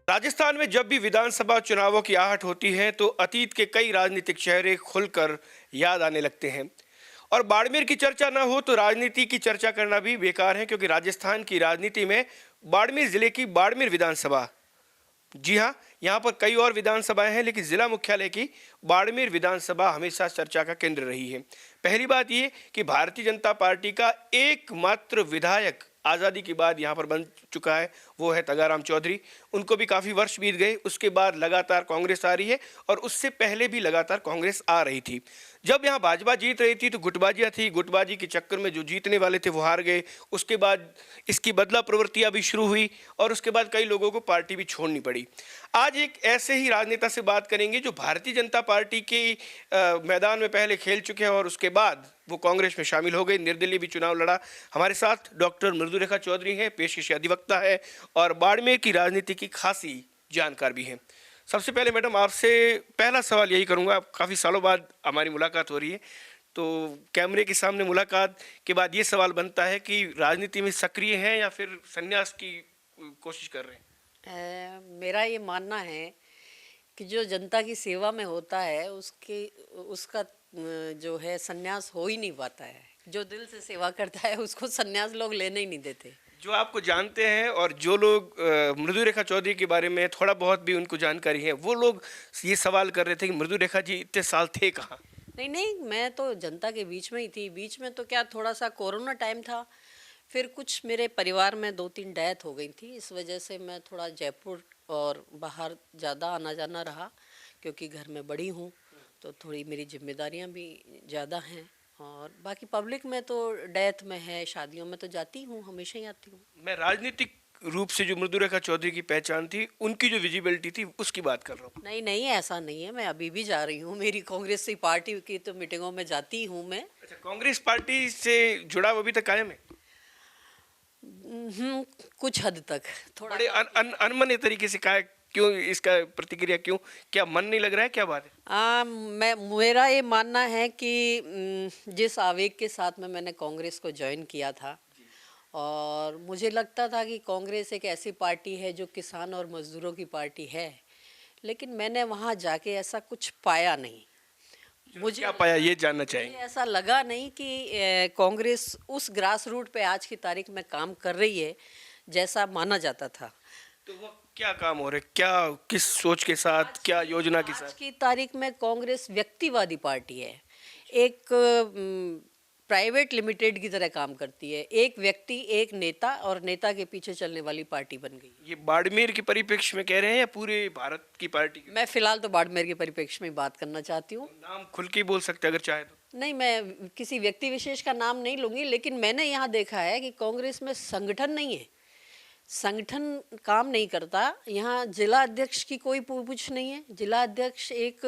राजस्थान में जब भी विधानसभा चुनावों की आहट होती है तो अतीत के कई राजनीतिक चेहरे खुलकर याद आने लगते हैं। और बाड़मेर की चर्चा ना हो तो राजनीति की चर्चा करना भी बेकार है, क्योंकि राजस्थान की राजनीति में बाड़मेर जिले की बाड़मेर विधानसभा, जी हाँ, यहाँ पर कई और विधानसभाएं हैं, लेकिन जिला मुख्यालय की बाड़मेर विधानसभा हमेशा चर्चा का केंद्र रही है। पहली बात ये कि भारतीय जनता पार्टी का एकमात्र विधायक आज़ादी के बाद यहाँ पर बन चुका है, वो है तगाराम चौधरी। उनको भी काफ़ी वर्ष बीत गए, उसके बाद लगातार कांग्रेस आ रही है और उससे पहले भी लगातार कांग्रेस आ रही थी। जब यहाँ भाजपा जीत रही थी तो गुटबाजियाँ थी, गुटबाजी के चक्कर में जो जीतने वाले थे वो हार गए। उसके बाद इसकी बदला प्रवृत्तियाँ भी शुरू हुई और उसके बाद कई लोगों को पार्टी भी छोड़नी पड़ी। आज एक ऐसे ही राजनेता से बात करेंगे जो भारतीय जनता पार्टी के मैदान में पहले खेल चुके हैं और उसके बाद वो कांग्रेस में शामिल हो गए, निर्दलीय भी चुनाव लड़ा। हमारे साथ डॉक्टर मृदुरेखा चौधरी हैं, पेशे अधिवक्ता है और बाड़मेर की राजनीति की खासी जानकार भी हैं। सबसे पहले मैडम आपसे पहला सवाल यही करूंगा, काफ़ी सालों बाद हमारी मुलाकात हो रही है, तो कैमरे के सामने मुलाकात के बाद ये सवाल बनता है कि राजनीति में सक्रिय हैं या फिर संन्यास की कोशिश कर रहे हैं? मेरा ये मानना है कि जो जनता की सेवा में होता है उसका जो है संन्यास हो ही नहीं पाता है। जो दिल से सेवा करता है उसको संन्यास लोग लेने ही नहीं देते। जो आपको जानते हैं और जो लोग मृदुरेखा चौधरी के बारे में थोड़ा बहुत भी उनको जानकारी है, वो लोग ये सवाल कर रहे थे कि मृदुरेखा जी इतने साल थे कहाँ? नहीं नहीं, मैं तो जनता के बीच में ही थी। बीच में तो क्या, थोड़ा सा कोरोना टाइम था, फिर कुछ मेरे परिवार में 2-3 डेथ हो गई थी, इस वजह से मैं थोड़ा जयपुर और बाहर ज़्यादा आना जाना रहा, क्योंकि घर में बड़ी हूँ तो थोड़ी मेरी जिम्मेदारियाँ भी ज़्यादा हैं। और बाकी पब्लिक में तो डेथ में है, शादियों में तो जाती हूँ, हमेशा ही आती हूँ। मैं राजनीतिक रूप से जो मृदुरेखा चौधरी की पहचान थी, उनकी जो विजिबिलिटी थी, उसकी बात कर रहा हूँ। नहीं नहीं, ऐसा नहीं है, मैं अभी भी जा रही हूँ, मेरी कांग्रेस की पार्टी की तो मीटिंगों में जाती हूँ मैं। अच्छा, कांग्रेस पार्टी से जुड़ाव अभी तक कायम है? कुछ हद तक थोड़ा बड़े अनमने तरीके से कहा, क्यों इसका प्रतिक्रिया क्यों? क्या मन नहीं लग रहा है, क्या बात है? मेरा ये मानना है कि जिस आवेग के साथ में मैंने कांग्रेस को ज्वाइन किया था, और मुझे लगता था कि कांग्रेस एक ऐसी पार्टी है जो किसान और मजदूरों की पार्टी है, लेकिन मैंने वहाँ जाके ऐसा कुछ पाया नहीं। मुझे क्या पाया ये जानना चाहिए। मुझे ऐसा लगा नहीं कि कांग्रेस उस ग्रास रूट पे आज की तारीख में काम कर रही है जैसा माना जाता था। तो वो क्या काम हो रहा है, क्या किस सोच के साथ, क्या योजना के आज साथ? की तारीख में कांग्रेस व्यक्तिवादी पार्टी है, एक प्राइवेट लिमिटेड की तरह काम करती है। एक व्यक्ति, एक नेता और नेता के पीछे चलने वाली पार्टी बन गई। ये बाड़मेर के परिप्रेक्ष्य में कह रहे हैं या पूरे भारत की पार्टी? मैं फिलहाल तो बाड़मेर के परिप्रेक्ष्य में बात करना चाहती हूँ। नाम खुल के बोल सकते अगर चाहे तो। नहीं, मैं किसी व्यक्ति विशेष का नाम नहीं लूंगी, लेकिन मैंने यहाँ देखा है कि कांग्रेस में संगठन नहीं है, संगठन काम नहीं करता। यहाँ जिला अध्यक्ष की कोई पूछ नहीं है। जिला अध्यक्ष एक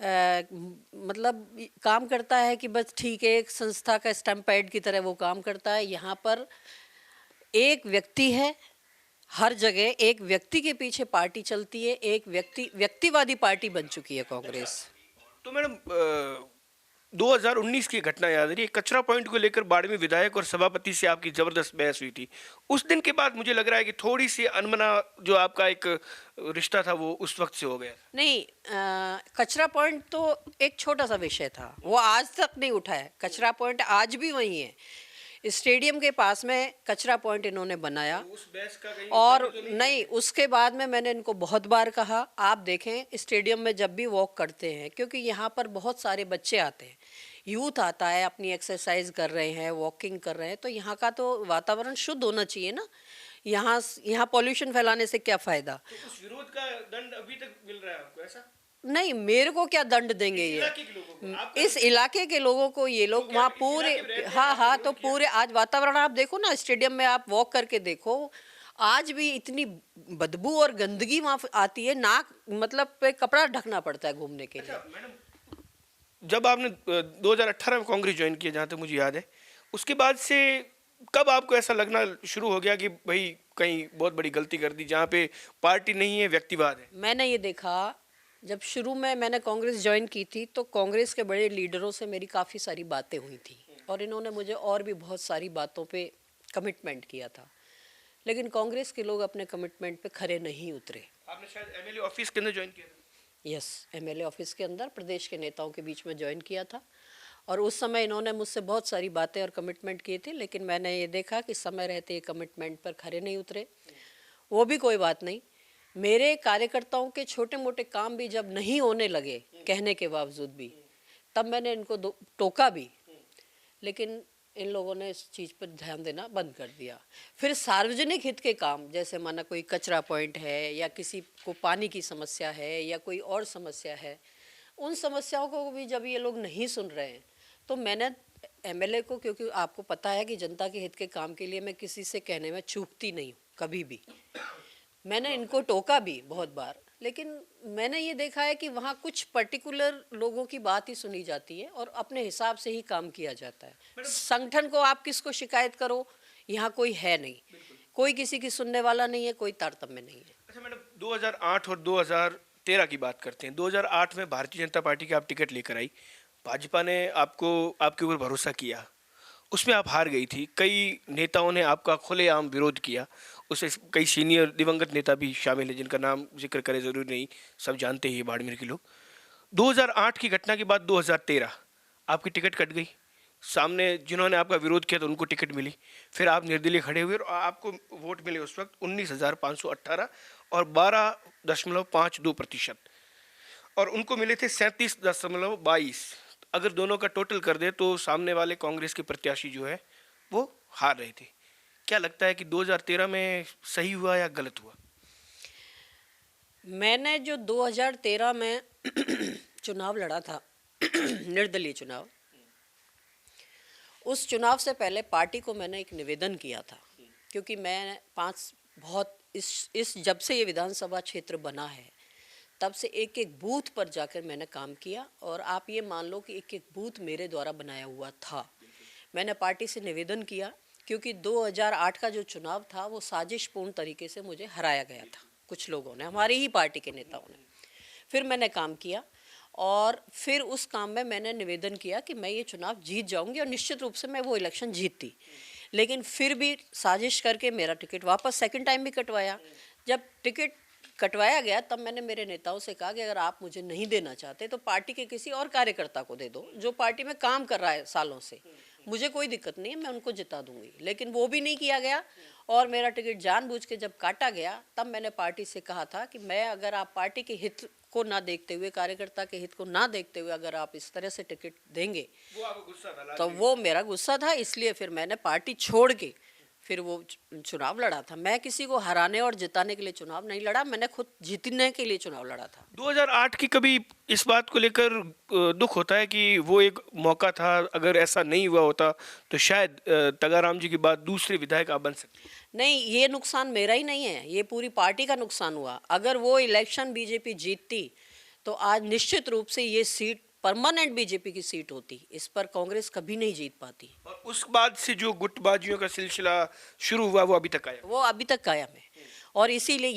मतलब काम करता है कि बस ठीक है, एक संस्था का स्टैम्प पैड की तरह वो काम करता है। यहाँ पर एक व्यक्ति है, हर जगह एक व्यक्ति के पीछे पार्टी चलती है, एक व्यक्तिवादी पार्टी बन चुकी है कांग्रेस। तो मैडम 2019 की घटना याद आ रही है, कचरा पॉइंट को लेकर बाड़मेर विधायक और सभापति से आपकी जबरदस्त बहस हुई थी। उस दिन के बाद मुझे लग रहा है कि थोड़ी सी अनमना जो आपका एक रिश्ता था वो उस वक्त से हो गया। नहीं, कचरा पॉइंट तो एक छोटा सा विषय था, वो आज तक नहीं उठा है। कचरा पॉइंट आज भी वही है, स्टेडियम के पास में कचरा पॉइंट इन्होंने बनाया। तो उस बहस का कहीं और तो नहीं, उसके बाद में मैंने इनको बहुत बार कहा, आप देखें स्टेडियम में जब भी वॉक करते हैं, क्योंकि यहाँ पर बहुत सारे बच्चे आते हैं, यूथ आता है, अपनी एक्सरसाइज कर रहे हैं, वॉकिंग कर रहे हैं, तो यहाँ का तो वातावरण शुद्ध होना चाहिए ना। यहाँ पॉल्यूशन फैलाने से क्या फ़ायदा? तो उस विरोध का दंड अभी तक मिल रहा है आपको ऐसा? नहीं, मेरे को क्या दंड देंगे ये? इस इलाके के लोगों को ये लोग वहाँ पूरे, हाँ, तो पूरे आज वातावरण आप देखो ना, स्टेडियम में आप वॉक करके देखो, आज भी इतनी बदबू और गंदगी वहाँ आती है, नाक मतलब पे कपड़ा ढकना पड़ता है घूमने के लिए। मैडम, जब आपने 2018 में कांग्रेस ज्वाइन किया, जहाँ तक मुझे याद है, उसके बाद से कब आपको ऐसा लगना शुरू हो गया कि भाई कहीं बहुत बड़ी गलती कर दी, जहाँ पे पार्टी नहीं है, व्यक्तिवाद है? मैंने ये देखा, जब शुरू में मैंने कांग्रेस ज्वाइन की थी तो कांग्रेस के बड़े लीडरों से मेरी काफ़ी सारी बातें हुई थी और इन्होंने मुझे और भी बहुत सारी बातों पे कमिटमेंट किया था। लेकिन कांग्रेस के लोग अपने कमिटमेंट पे खरे नहीं उतरे। आपने शायद एमएलए ऑफिस के अंदर ज्वाइन किया था। यस, एमएलए ऑफिस के अंदर प्रदेश के नेताओं के बीच में ज्वाइन किया था, और उस समय इन्होंने मुझसे बहुत सारी बातें और कमिटमेंट किए थे, लेकिन मैंने ये देखा कि समय रहते ये कमिटमेंट पर खरे नहीं उतरे। वो भी कोई बात नहीं, मेरे कार्यकर्ताओं के छोटे मोटे काम भी जब नहीं होने लगे कहने के बावजूद भी, तब मैंने इनको टोका भी, लेकिन इन लोगों ने इस चीज़ पर ध्यान देना बंद कर दिया। फिर सार्वजनिक हित के काम, जैसे माना कोई कचरा पॉइंट है या किसी को पानी की समस्या है या कोई और समस्या है, उन समस्याओं को भी जब ये लोग नहीं सुन रहे हैं, तो मैंने एमएलए को, क्योंकि आपको पता है कि जनता के हित के काम के लिए मैं किसी से कहने में चूकती नहीं हूँ कभी भी, मैंने इनको टोका भी बहुत बार, लेकिन मैंने ये देखा है कि वहाँ कुछ पर्टिकुलर लोगों की बात ही सुनी जाती है और अपने हिसाब से ही काम किया जाता है। संगठन को आप किसको शिकायत करो, यहाँ कोई है नहीं, कोई किसी की सुनने वाला नहीं है, कोई तारतम्य नहीं है। अच्छा मैडम, 2008 और 2013 की बात करते हैं। 2008 में भारतीय जनता पार्टी की आप टिकट लेकर आई, भाजपा ने आपको आपके ऊपर भरोसा किया, उसमें आप हार गई थी। कई नेताओं ने आपका खुलेआम विरोध किया, उसमें कई सीनियर दिवंगत नेता भी शामिल हैं जिनका नाम जिक्र करे ज़रूरी नहीं, सब जानते ही हैं बाड़मेर के लोग। 2008 की घटना के बाद 2013 आपकी टिकट कट गई, सामने जिन्होंने आपका विरोध किया तो उनको टिकट मिली, फिर आप निर्दलीय खड़े हुए और आपको वोट मिले उस वक्त 19,518 और 12.52%, और उनको मिले थे 37.22। अगर दोनों का टोटल कर दे तो सामने वाले कांग्रेस के प्रत्याशी जो है वो हार रहे थे। क्या लगता है कि 2013 में सही हुआ या गलत हुआ? मैंने जो 2013 में चुनाव लड़ा था निर्दलीय चुनाव, उस चुनाव से पहले पार्टी को मैंने एक निवेदन किया था, क्योंकि मैं बहुत इस जब से ये विधानसभा क्षेत्र बना है तब से एक एक बूथ पर जाकर मैंने काम किया, और आप ये मान लो कि एक एक बूथ मेरे द्वारा बनाया हुआ था। मैंने पार्टी से निवेदन किया, क्योंकि 2008 का जो चुनाव था वो साजिशपूर्ण तरीके से मुझे हराया गया था कुछ लोगों ने, हमारी ही पार्टी के नेताओं ने। फिर मैंने काम किया और फिर उस काम में मैंने निवेदन किया कि मैं ये चुनाव जीत जाऊंगी, और निश्चित रूप से मैं वो इलेक्शन जीतती, लेकिन फिर भी साजिश करके मेरा टिकट वापस सेकंड टाइम भी कटवाया। जब टिकट कटवाया गया तब मैंने मेरे नेताओं से कहा कि अगर आप मुझे नहीं देना चाहते तो पार्टी के किसी और कार्यकर्ता को दे दो जो पार्टी में काम कर रहा है सालों से, मुझे कोई दिक्कत नहीं है, मैं उनको जिता दूंगी। लेकिन वो भी नहीं किया गया, और मेरा टिकट जानबूझ के जब काटा गया तब मैंने पार्टी से कहा था कि मैं, अगर आप पार्टी के हित को ना देखते हुए, कार्यकर्ता के हित को ना देखते हुए अगर आप इस तरह से टिकट देंगे, वो आपको गुस्सा था? तो वो मेरा गुस्सा था, इसलिए फिर मैंने पार्टी छोड़ के फिर वो चुनाव लड़ा था। मैं किसी को हराने और जिताने के लिए चुनाव नहीं लड़ा, मैंने खुद जीतने के लिए चुनाव लड़ा था। 2008 की कभी इस बात को लेकर दुख होता है कि वो एक मौका था, अगर ऐसा नहीं हुआ होता तो शायद तगाराम जी के बाद दूसरे विधायक आप बन सकते? नहीं, ये नुकसान मेरा ही नहीं है, ये पूरी पार्टी का नुकसान हुआ। अगर वो इलेक्शन बीजेपी जीतती तो आज निश्चित रूप से ये सीट परमानेंट बीजेपी की सीट होती, इस पर कांग्रेस कभी नहीं जीत पाती। और उस बाद से जो गुटबाजियों का सिलसिला शुरू हुआ वो अभी तक आया? वो अभी तक कायम है, और इसीलिए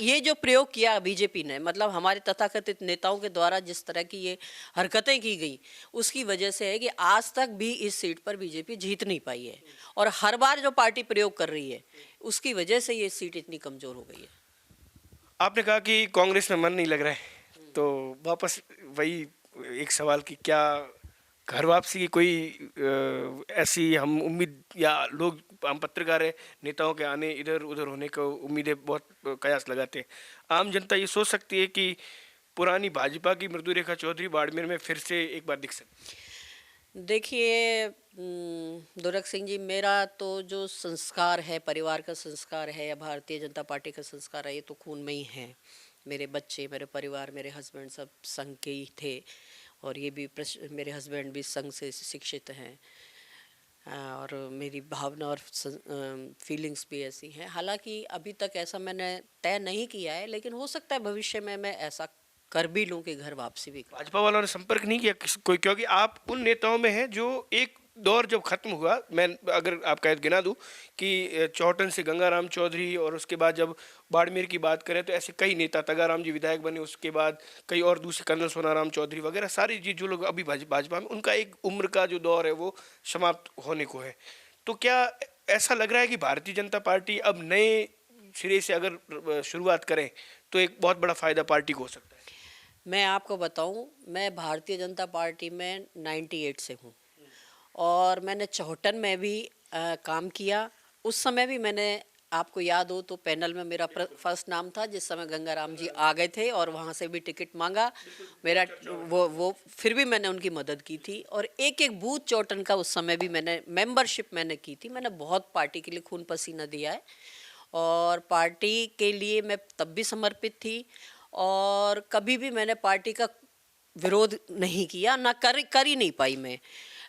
ये जो प्रयोग किया बीजेपी ने, मतलब हमारे तथाकथित नेताओं के द्वारा जिस तरह की ये हरकतें की गई, उसकी वजह से है कि आज तक भी इस सीट पर बीजेपी जीत नहीं पाई है, और हर बार जो पार्टी प्रयोग कर रही है उसकी वजह से ये सीट इतनी कमजोर हो गई है। आपने कहा कि कांग्रेस में मन नहीं लग रहा है, तो वापस वही एक सवाल कि क्या घर वापसी की कोई ऐसी हम उम्मीद, या लोग, हम पत्रकार है, नेताओं के आने इधर उधर होने को उम्मीदें बहुत कयास लगाते हैं, आम जनता ये सोच सकती है कि पुरानी भाजपा की मृदु रेखा चौधरी बाड़मेर में फिर से एक बार दिख सकती? देखिए दुर्ग सिंह जी, मेरा तो जो संस्कार है, परिवार का संस्कार है या भारतीय जनता पार्टी का संस्कार है, ये तो खून में ही है। मेरे बच्चे, मेरे परिवार, मेरे हस्बैंड सब संघ के ही थे, और ये भी मेरे हस्बैंड भी संघ से शिक्षित हैं, और मेरी भावना और फीलिंग्स भी ऐसी हैं। हालांकि अभी तक ऐसा मैंने तय नहीं किया है, लेकिन हो सकता है भविष्य में मैं ऐसा कर भी लूँ कि घर वापसी भी करूँ। भाजपा वालों ने संपर्क नहीं किया कोई? क्योंकि आप उन नेताओं में हैं जो एक दौर जब खत्म हुआ, मैं अगर आपका गिना दूं कि चौहटन से गंगाराम चौधरी, और उसके बाद जब बाड़मेर की बात करें तो ऐसे कई नेता, तगाराम जी विधायक बने, उसके बाद कई और दूसरे, कर्नल सोनाराम चौधरी वगैरह, सारी जी जो लोग अभी भाजपा में, उनका एक उम्र का जो दौर है वो समाप्त होने को है। तो क्या ऐसा लग रहा है कि भारतीय जनता पार्टी अब नए सिरे से अगर शुरुआत करें तो एक बहुत बड़ा फायदा पार्टी को हो सकता है। मैं आपको बताऊं, मैं भारतीय जनता पार्टी में 98 से हूँ और मैंने 74 में भी काम किया। उस समय भी मैंने, आपको याद हो तो, पैनल में मेरा फर्स्ट नाम था जिस समय गंगाराम जी आ गए थे और वहाँ से भी टिकट मांगा मेरा। वो फिर भी मैंने उनकी मदद की थी और एक एक बूथ चौटन का उस समय भी मैंने मेंबरशिप मैंने की थी। मैंने बहुत पार्टी के लिए खून पसीना दिया है और पार्टी के लिए मैं तब भी समर्पित थी और कभी भी मैंने पार्टी का विरोध नहीं किया, ना कर ही नहीं पाई मैं।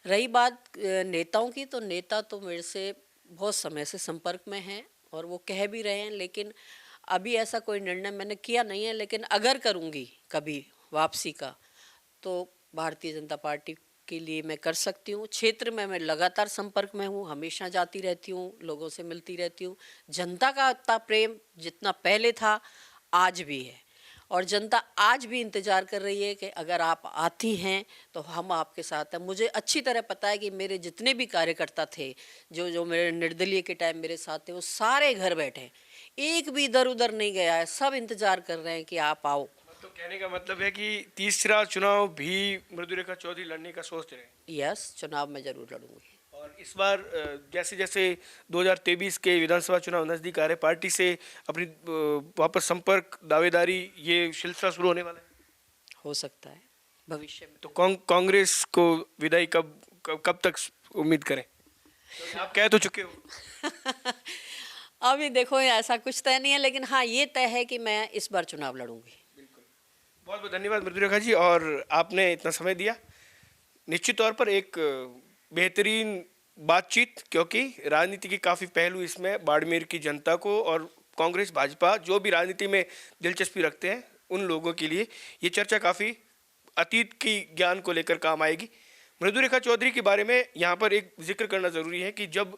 रही बात नेताओं की, तो नेता तो मेरे से बहुत समय से संपर्क में हैं और वो कह भी रहे हैं, लेकिन अभी ऐसा कोई निर्णय मैंने किया नहीं है। लेकिन अगर करूँगी कभी वापसी का, तो भारतीय जनता पार्टी के लिए मैं कर सकती हूँ। क्षेत्र में मैं लगातार संपर्क में हूँ, हमेशा जाती रहती हूँ, लोगों से मिलती रहती हूँ। जनता का इतना प्रेम जितना पहले था आज भी है और जनता आज भी इंतज़ार कर रही है कि अगर आप आती हैं तो हम आपके साथ हैं। मुझे अच्छी तरह पता है कि मेरे जितने भी कार्यकर्ता थे, जो जो मेरे निर्दलीय के टाइम मेरे साथ थे, वो सारे घर बैठे हैं, एक भी इधर उधर नहीं गया है, सब इंतज़ार कर रहे हैं कि आप आओ। तो कहने का मतलब है कि तीसरा चुनाव भी मृदुरेखा चौधरी लड़ने का सोच रहे हैं। यस, चुनाव में ज़रूर लड़ूंगी। और इस बार जैसे जैसे 2023 के विधानसभा चुनाव नजदीक आ रहे, पार्टी से अपनी वापस संपर्क दावेदारी ये सिलसिला शुरू होने वाला है। हो सकता है भविष्य में। तो कांग्रेस को विदाई कब तक उम्मीद करें? तो आप कह तो चुके हो। अभी देखो, ऐसा कुछ तय नहीं है, लेकिन हाँ ये तय है कि मैं इस बार चुनाव लड़ूंगी। बहुत बहुत धन्यवाद मृदुरेखा जी, और आपने इतना समय दिया। निश्चित तौर पर एक बेहतरीन बातचीत, क्योंकि राजनीति की काफ़ी पहलू इसमें बाड़मेर की जनता को और कांग्रेस भाजपा जो भी राजनीति में दिलचस्पी रखते हैं उन लोगों के लिए ये चर्चा काफ़ी अतीत की ज्ञान को लेकर काम आएगी। मृदुरेखा चौधरी के बारे में यहाँ पर एक जिक्र करना ज़रूरी है कि जब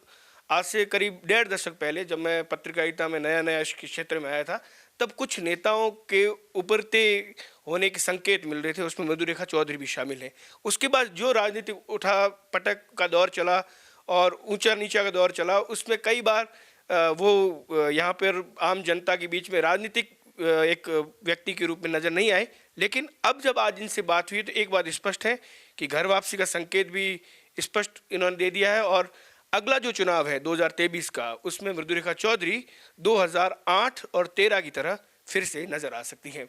आज से करीब 1.5 दशक पहले जब मैं पत्रकारिता में नया नया इस क्षेत्र में आया था, तब कुछ नेताओं के उभरते होने के संकेत मिल रहे थे, उसमें मृदुरेखा चौधरी भी शामिल है। उसके बाद जो राजनीतिक उठा पटक का दौर चला और ऊंचा नीचा का दौर चला, उसमें कई बार वो यहाँ पर आम जनता के बीच में राजनीतिक एक व्यक्ति के रूप में नजर नहीं आए। लेकिन अब जब आज इनसे बात हुई तो एक बात स्पष्ट है कि घर वापसी का संकेत भी स्पष्ट इन्होंने दे दिया है और अगला जो चुनाव है 2023 का, उसमें मृदुरेखा चौधरी 2008 और 13 की तरह फिर से नजर आ सकती हैं।